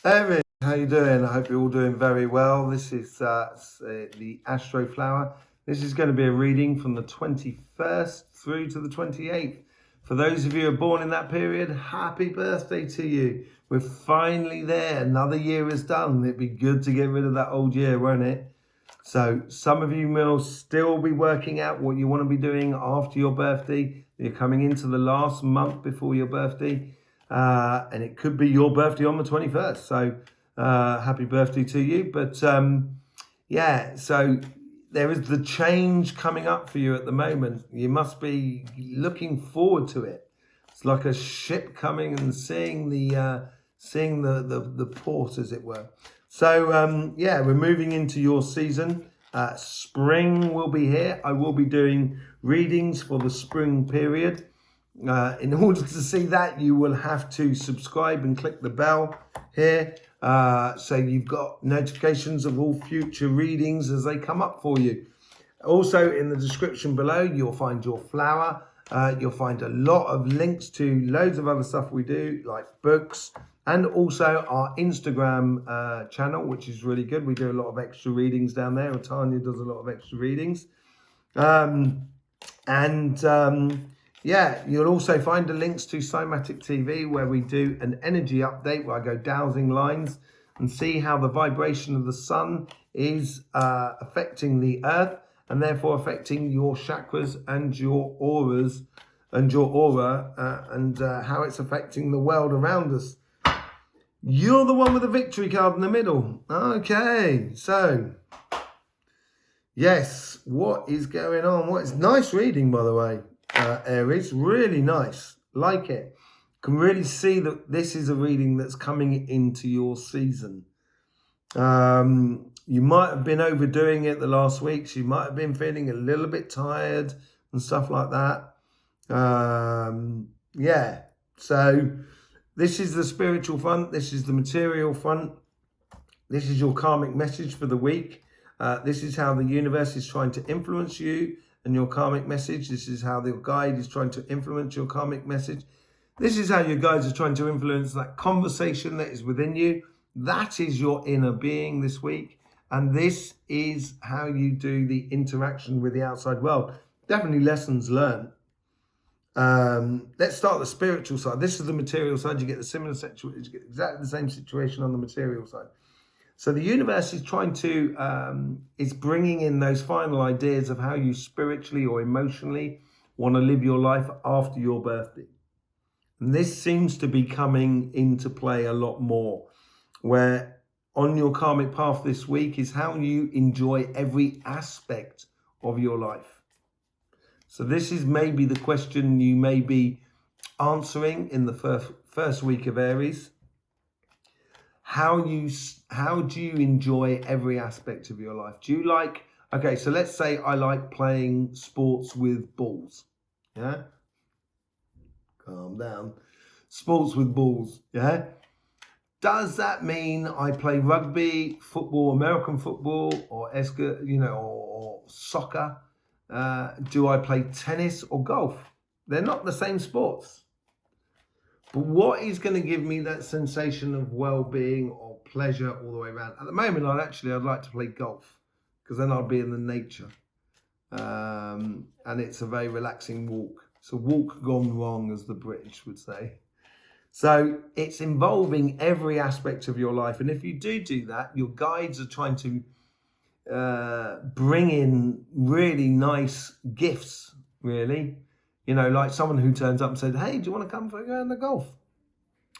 Aries, how you doing? I hope you're all doing very well. This is the Astroflower. This is going to be a reading from the 21st through to the 28th. For those of you who are born in that period, happy birthday to you. We're finally there. Another year is done. It'd be good to get rid of that old year, won't it? So some of you will still be working out what you want to be doing after your birthday. You're coming into the last month before your birthday. And it could be your birthday on the 21st. So happy birthday to you. But yeah, so there is the change coming up for you at the moment. You must be looking forward to it. It's like a ship coming and seeing the port, as it were. So yeah, we're moving into your season. Spring will be here. I will be doing readings for the spring period. In order to see that, you will have to subscribe and click the bell here. So you've got notifications of all future readings as they come up for you. Also, in the description below, you'll find your flower. You'll find a lot of links to loads of other stuff we do, like books, and also our Instagram channel, which is really good. We do a lot of extra readings down there. Tanya does a lot of extra readings. Yeah, you'll also find the links to Somatic TV, where we do an energy update, where I go dowsing lines and see how the vibration of the sun is affecting the earth, and therefore affecting your chakras and your auras and your aura, and how it's affecting the world around us. You're the one with the victory card in the middle. Okay, so yes, what is going on? It's nice reading, by the way. Aries, really nice, like it. Can really see that this is a reading that's coming into your season. You might have been overdoing it the last weeks. You might have been feeling a little bit tired and stuff like that. Yeah, so this is the spiritual front. This is the material front. This is your karmic message for the week. This is how the universe is trying to influence you and your karmic message. This is how the guide is trying to influence your karmic message. This is how your guides are trying to influence that conversation that is within you. That is your inner being this week. And this is how you do the interaction with the outside world. Definitely lessons learned. Let's start the spiritual side. This is the material side. You get the similar situation. You get exactly the same situation on the material side. So the universe is trying to, is bringing in those final ideas of how you spiritually or emotionally want to live your life after your birthday. And this seems to be coming into play a lot more, where on your karmic path this week is how you enjoy every aspect of your life. So this is maybe the question you may be answering in the first week of Aries. How do you enjoy every aspect of your life? Do you like, okay, so let's say I like playing sports with balls. Yeah? Calm down. Sports with balls. Yeah? Does that mean I play rugby, football, American football, or or soccer? Do I play tennis or golf? They're not the same sports. But what is going to give me that sensation of well-being or pleasure all the way around? At the moment, I'd like to play golf, because then I'll be in the nature. And it's a very relaxing walk. It's a walk gone wrong, as the British would say. So it's involving every aspect of your life. And if you do that, your guides are trying to bring in really nice gifts, really. You know, like someone who turns up and said, hey, do you want to come for a go in the golf?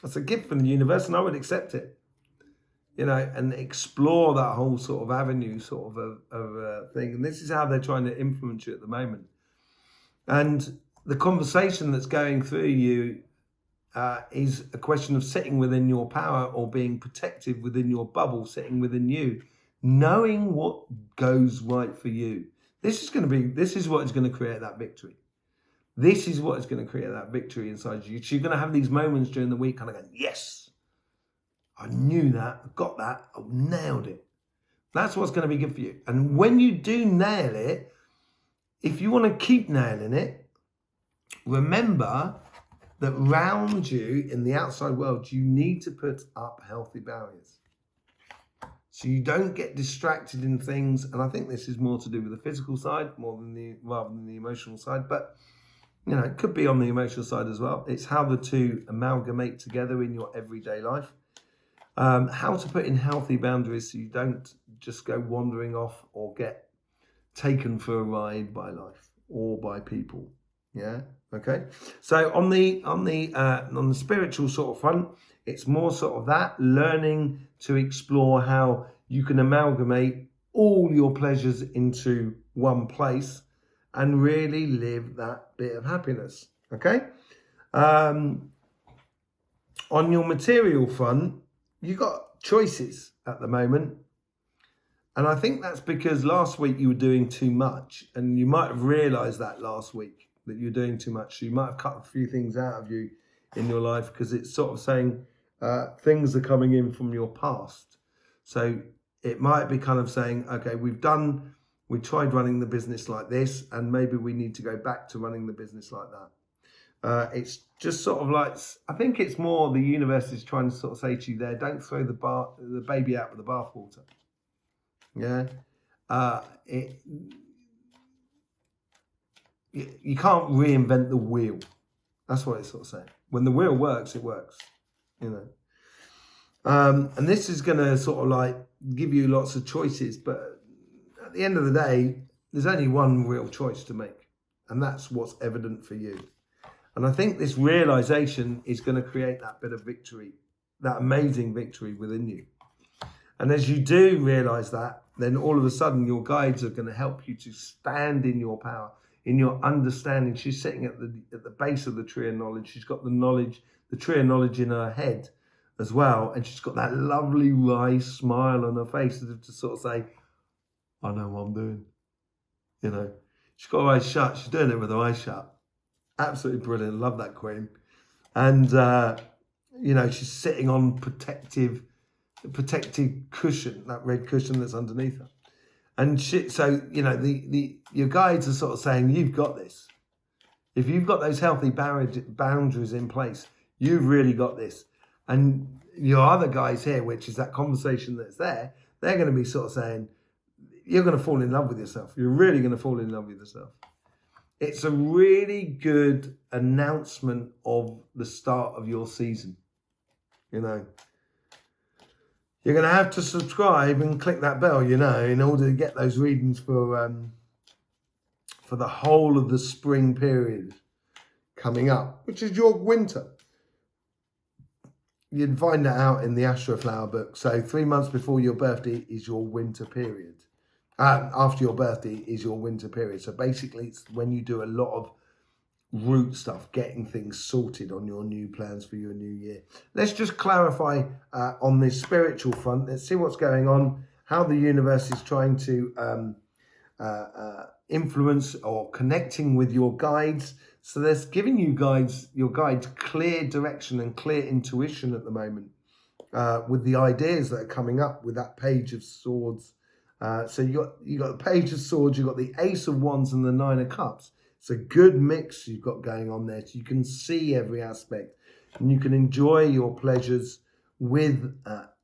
That's a gift from the universe, and I would accept it. You know, and explore that whole sort of avenue sort of thing. And this is how they're trying to influence you at the moment. And the conversation that's going through you is a question of sitting within your power, or being protective within your bubble, sitting within you, knowing what goes right for you. This is what is going to create that victory. This is what is going to create that victory inside you. So you're going to have these moments during the week kind of going, yes, I knew that, I got that, I nailed it. That's what's going to be good for you. And when you do nail it, if you want to keep nailing it, remember that round you in the outside world, you need to put up healthy barriers. So you don't get distracted in things. And I think this is more to do with the physical side rather than the emotional side. But, you know, it could be on the emotional side as well. It's how the two amalgamate together in your everyday life. How to put in healthy boundaries so you don't just go wandering off or get taken for a ride by life or by people. Yeah. Okay. So on the spiritual sort of front, it's more sort of that learning to explore how you can amalgamate all your pleasures into one place and really live that bit of happiness. Okay. On your material front, you got choices at the moment. And I think that's because last week you were doing too much, and you might have realized that last week that you're doing too much. So you might have cut a few things out of you in your life because it's sort of saying things are coming in from your past. So it might be kind of saying, okay, we tried running the business like this, and maybe we need to go back to running the business like that. It's just sort of like, I think it's more the universe is trying to sort of say to you there, don't throw the baby out with the bathwater. Yeah. You can't reinvent the wheel. That's what it's sort of saying. When the wheel works, it works, you know. And this is going to sort of like give you lots of choices, but at the end of the day, there's only one real choice to make, and that's what's evident for you. And I think this realization is going to create that bit of victory, that amazing victory within you. And as you do realize that, then all of a sudden your guides are going to help you to stand in your power, in your understanding. She's sitting at the base of the tree of knowledge. She's got the tree of knowledge in her head as well. And she's got that lovely wry smile on her face as if to sort of say, I know what I'm doing. You know, she's got her eyes shut. She's doing it with her eyes shut. Absolutely brilliant. Love that queen. And, you know, she's sitting on protective cushion, that red cushion that's underneath her. And so, you know, your guides are sort of saying, you've got this. If you've got those healthy boundaries in place, you've really got this. And your other guys here, which is that conversation that's there, they're going to be sort of saying, you're going to fall in love with yourself. You're really going to fall in love with yourself. It's a really good announcement of the start of your season. You know, you're going to have to subscribe and click that bell, you know, in order to get those readings for the whole of the spring period coming up, which is your winter. You'd find that out in the Astroflower book. So 3 months before your birthday is your winter period. After your birthday is your winter period. So basically it's when you do a lot of root stuff, getting things sorted on your new plans for your new year. Let's just clarify on this spiritual front. Let's see what's going on, how the universe is trying to influence or connecting with your guides. So there's giving your guides clear direction and clear intuition at the moment with the ideas that are coming up with that Page of Swords. So you got the Page of Swords, you've got the Ace of Wands and the Nine of Cups. It's a good mix you've got going on there. So you can see every aspect and you can enjoy your pleasures with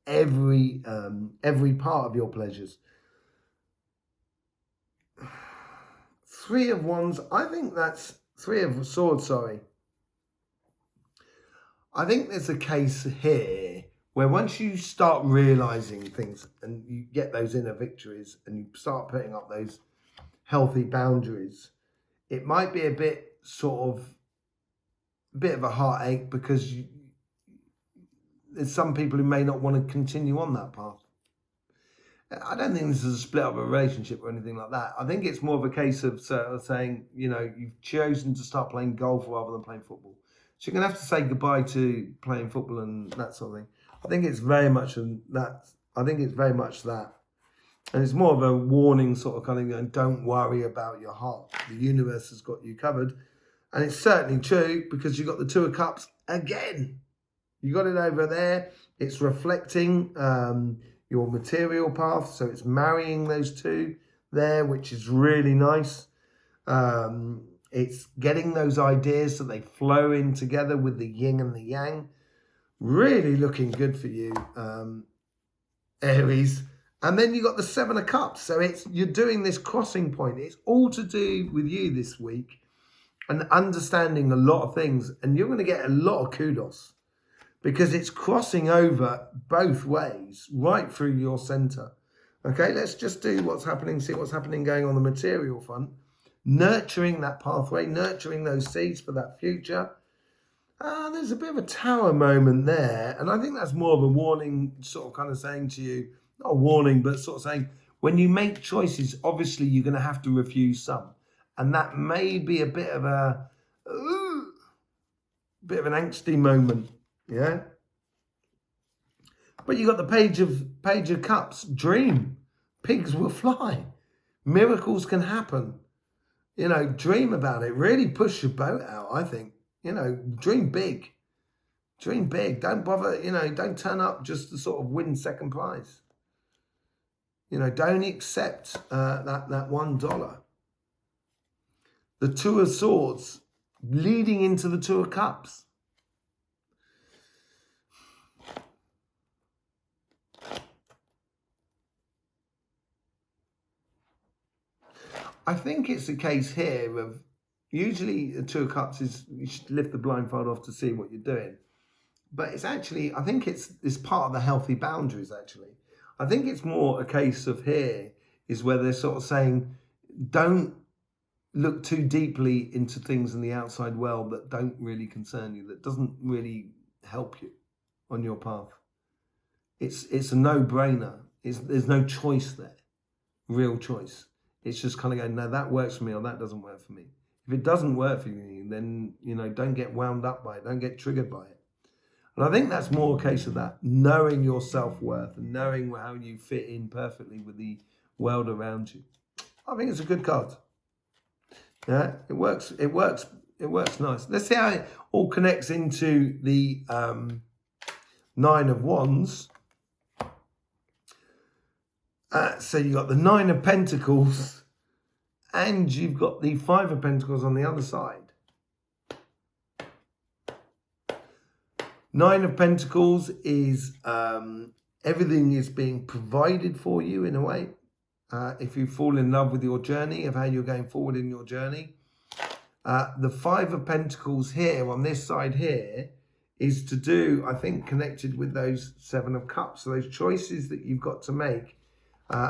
every part of your pleasures. Three of Wands, I think that's Three of Swords, sorry. I think there's a case here where once you start realizing things and you get those inner victories and you start putting up those healthy boundaries, it might be a bit of a heartache because there's some people who may not want to continue on that path. I don't think this is a split up a relationship or anything like that. I think it's more of a case of saying, you know, you've chosen to start playing golf rather than playing football. So you're going to have to say goodbye to playing football and that sort of thing. I think it's very much that. And it's more of a warning sort of kind of going, don't worry about your heart. The universe has got you covered. And it's certainly true because you've got the Two of Cups again. You got it over there. It's reflecting your material path. So it's marrying those two there, which is really nice. It's getting those ideas so they flow in together with the yin and the yang. Really looking good for you, Aries. And then you got the 7 of Cups. So you're doing this crossing point. It's all to do with you this week and understanding a lot of things. And you're going to get a lot of kudos because it's crossing over both ways, right through your center. Okay, let's just do what's happening, see what's happening going on the material front. Nurturing that pathway, nurturing those seeds for that future. There's a bit of a Tower moment there. And I think that's more of a warning, sort of kind of saying to you, not a warning, but sort of saying, when you make choices, obviously you're going to have to refuse some. And that may be a bit of an angsty moment, yeah? But you got the Page of Cups, dream. Pigs will fly. Miracles can happen. You know, dream about it. Really push your boat out, I think. You know, dream big. Dream big. Don't bother, you know, don't turn up just to sort of win second prize. You know, don't accept that $1. The 2 of Swords leading into the 2 of Cups. I think it's a case here of, usually the 2 of Cups is, you should lift the blindfold off to see what you're doing. But it's actually, I think it's part of the healthy boundaries, actually. I think it's more a case of here is where they're sort of saying, don't look too deeply into things in the outside world that don't really concern you, that doesn't really help you on your path. It's a no-brainer. There's no choice there, real choice. It's just kind of going, no, that works for me or that doesn't work for me. If it doesn't work for you, then, you know, don't get wound up by it. Don't get triggered by it. And I think that's more a case of that, knowing your self-worth and knowing how you fit in perfectly with the world around you. I think it's a good card. Yeah, it works. It works. It works nice. Let's see how it all connects into the 9 of Wands. So you've got the 9 of Pentacles and you've got the 5 of Pentacles on the other side. 9 of Pentacles is everything is being provided for you in a way. If you fall in love with your journey, of how you're going forward in your journey. The 5 of Pentacles here on this side here is to do, I think, connected with those 7 of Cups. So those choices that you've got to make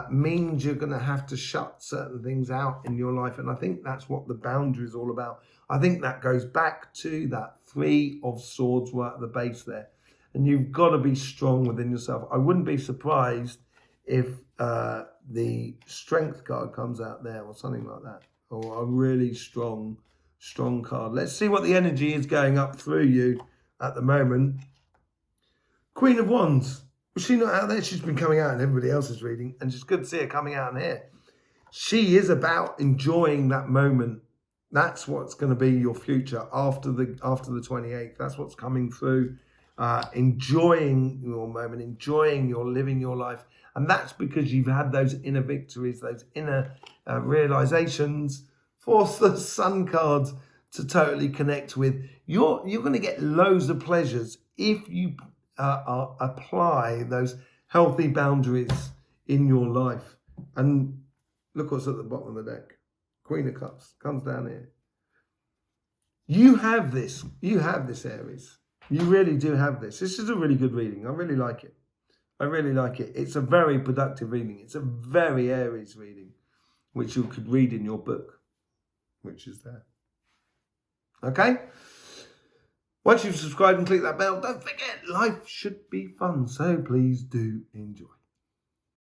means you're going to have to shut certain things out in your life. And I think that's what the boundary is all about. I think that goes back to that 3 of Swords right at the base there. And you've got to be strong within yourself. I wouldn't be surprised if the Strength card comes out there or something like that. Or a really strong card. Let's see what the energy is going up through you at the moment. Queen of Wands. Was she not out there? She's been coming out in everybody else's reading, and it's good to see her coming out in here. She is about enjoying that moment. That's what's going to be your future after the 28th. That's what's coming through. Enjoying your moment, enjoying your living your life, and that's because you've had those inner victories, those inner realizations. Force the Sun cards to totally connect with. You're going to get loads of pleasures if you apply those healthy boundaries in your life. And look what's at the bottom of the deck. Queen of Cups comes down here. You have this. You have this, Aries. You really do have this. This is a really good reading. I really like it. I really like it. It's a very productive reading. It's a very Aries reading, which you could read in your book, which is there. Okay? Once you've subscribed and clicked that bell, don't forget, life should be fun. So please do enjoy.